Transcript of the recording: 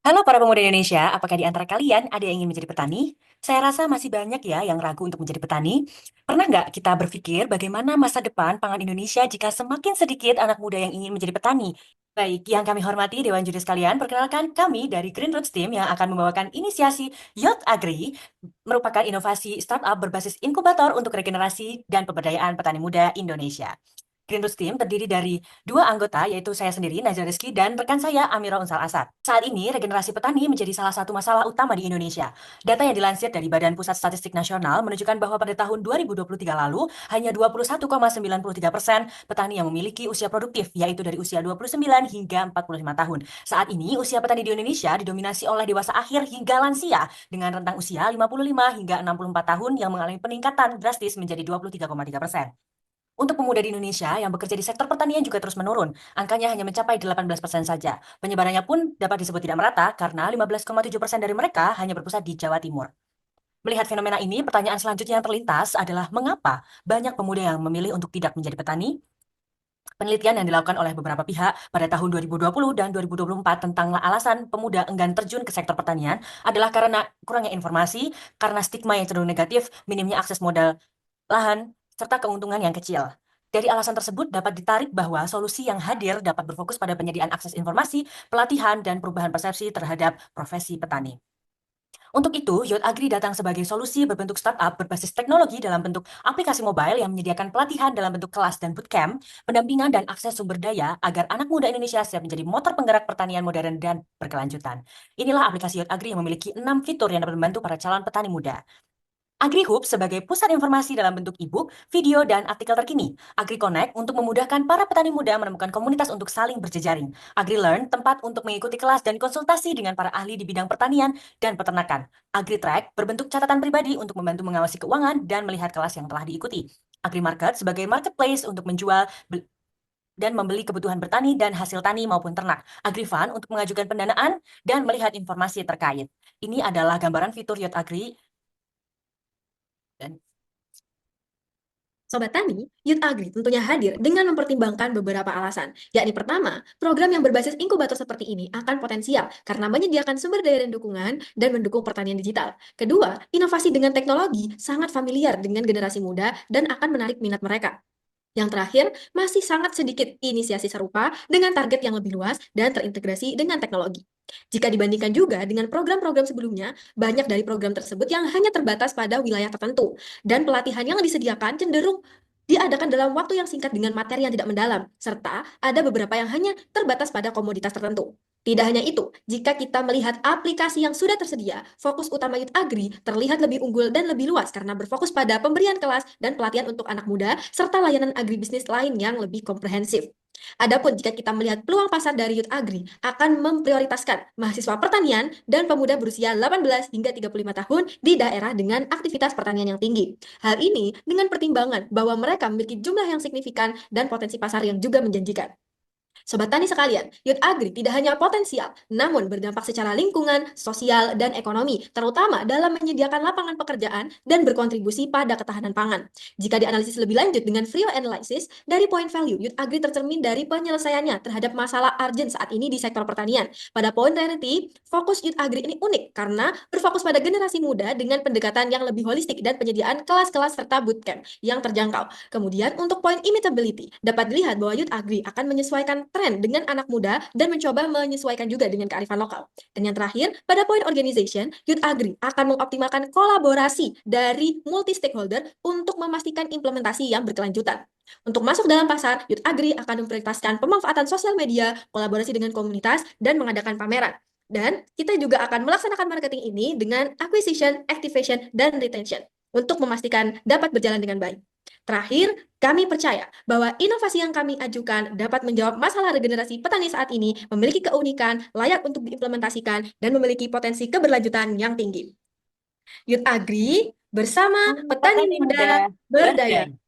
Halo para pemuda Indonesia, apakah di antara kalian ada yang ingin menjadi petani? Saya rasa masih banyak ya yang ragu untuk menjadi petani. Pernah nggak kita berpikir bagaimana masa depan pangan Indonesia jika semakin sedikit anak muda yang ingin menjadi petani? Baik, yang kami hormati Dewan Juri sekalian, perkenalkan kami dari Green Roots Team yang akan membawakan inisiasi Youth Agri, merupakan inovasi startup berbasis inkubator untuk regenerasi dan pemberdayaan petani muda Indonesia. Green Roots Team terdiri dari dua anggota, yaitu saya sendiri, Nazar Rizky, dan rekan saya, Amira Unsal Asad. Saat ini, regenerasi petani menjadi salah satu masalah utama di Indonesia. Data yang dilansir dari Badan Pusat Statistik Nasional menunjukkan bahwa pada tahun 2023 lalu, hanya 21,93% petani yang memiliki usia produktif, yaitu dari usia 29 hingga 45 tahun. Saat ini, usia petani di Indonesia didominasi oleh dewasa akhir hingga lansia, dengan rentang usia 55 hingga 64 tahun yang mengalami peningkatan drastis menjadi 23,3%. Untuk pemuda di Indonesia yang bekerja di sektor pertanian juga terus menurun. Angkanya hanya mencapai 18% saja. Penyebarannya pun dapat disebut tidak merata karena 15,7% dari mereka hanya berpusat di Jawa Timur. Melihat fenomena ini, pertanyaan selanjutnya yang terlintas adalah mengapa banyak pemuda yang memilih untuk tidak menjadi petani? Penelitian yang dilakukan oleh beberapa pihak pada tahun 2020 dan 2024 tentang alasan pemuda enggan terjun ke sektor pertanian adalah karena kurangnya informasi, karena stigma yang cenderung negatif, minimnya akses modal lahan, serta keuntungan yang kecil. Dari alasan tersebut dapat ditarik bahwa solusi yang hadir dapat berfokus pada penyediaan akses informasi, pelatihan, dan perubahan persepsi terhadap profesi petani. Untuk itu, Youth Agri datang sebagai solusi berbentuk startup berbasis teknologi dalam bentuk aplikasi mobile yang menyediakan pelatihan dalam bentuk kelas dan bootcamp, pendampingan dan akses sumber daya agar anak muda Indonesia siap menjadi motor penggerak pertanian modern dan berkelanjutan. Inilah aplikasi Youth Agri yang memiliki 6 fitur yang dapat membantu para calon petani muda. AgriHub sebagai pusat informasi dalam bentuk e-book, video, dan artikel terkini. AgriConnect untuk memudahkan para petani muda menemukan komunitas untuk saling berjejaring. AgriLearn tempat untuk mengikuti kelas dan konsultasi dengan para ahli di bidang pertanian dan peternakan. AgriTrack berbentuk catatan pribadi untuk membantu mengawasi keuangan dan melihat kelas yang telah diikuti. AgriMarket sebagai marketplace untuk menjual dan membeli kebutuhan bertani dan hasil tani maupun ternak. AgriFund untuk mengajukan pendanaan dan melihat informasi terkait. Ini adalah gambaran fitur Youth Agri. Dan Sobat Tani, Youth Agri tentunya hadir dengan mempertimbangkan beberapa alasan. Yakni pertama, program yang berbasis inkubator seperti ini akan potensial karena menyediakan sumber daya dan dukungan dan mendukung pertanian digital. Kedua, inovasi dengan teknologi sangat familiar dengan generasi muda dan akan menarik minat mereka. Yang terakhir, masih sangat sedikit inisiasi serupa dengan target yang lebih luas dan terintegrasi dengan teknologi. Jika dibandingkan juga dengan program-program sebelumnya, banyak dari program tersebut yang hanya terbatas pada wilayah tertentu, dan pelatihan yang disediakan cenderung diadakan dalam waktu yang singkat dengan materi yang tidak mendalam, serta ada beberapa yang hanya terbatas pada komoditas tertentu. Tidak hanya itu, jika kita melihat aplikasi yang sudah tersedia, fokus utama Youth Agri terlihat lebih unggul dan lebih luas karena berfokus pada pemberian kelas dan pelatihan untuk anak muda, serta layanan agribisnis lain yang lebih komprehensif. Adapun jika kita melihat peluang pasar dari Youth Agri akan memprioritaskan mahasiswa pertanian dan pemuda berusia 18 hingga 35 tahun di daerah dengan aktivitas pertanian yang tinggi. Hal ini dengan pertimbangan bahwa mereka memiliki jumlah yang signifikan dan potensi pasar yang juga menjanjikan. Sobat Tani sekalian, Youth Agri tidak hanya potensial, namun berdampak secara lingkungan, sosial, dan ekonomi, terutama dalam menyediakan lapangan pekerjaan dan berkontribusi pada ketahanan pangan. Jika dianalisis lebih lanjut dengan Frio Analysis, dari point value, Youth Agri tercermin dari penyelesaiannya terhadap masalah urgent saat ini di sektor pertanian. Pada point reality, fokus Youth Agri ini unik karena berfokus pada generasi muda dengan pendekatan yang lebih holistik dan penyediaan kelas-kelas serta bootcamp yang terjangkau. Kemudian untuk poin imitability, dapat dilihat bahwa Youth Agri akan menyesuaikan tren dengan anak muda dan mencoba menyesuaikan juga dengan kearifan lokal. Dan yang terakhir, pada poin organization, Youth Agri akan mengoptimalkan kolaborasi dari multi stakeholder untuk memastikan implementasi yang berkelanjutan. Untuk masuk dalam pasar, Youth Agri akan memprioritaskan pemanfaatan sosial media, kolaborasi dengan komunitas, dan mengadakan pameran. Dan kita juga akan melaksanakan marketing ini dengan acquisition, activation, dan retention untuk memastikan dapat berjalan dengan baik. Terakhir, kami percaya bahwa inovasi yang kami ajukan dapat menjawab masalah regenerasi petani saat ini, memiliki keunikan, layak untuk diimplementasikan, dan memiliki potensi keberlanjutan yang tinggi. Youth Agri bersama petani petani muda muda berdaya. berdaya.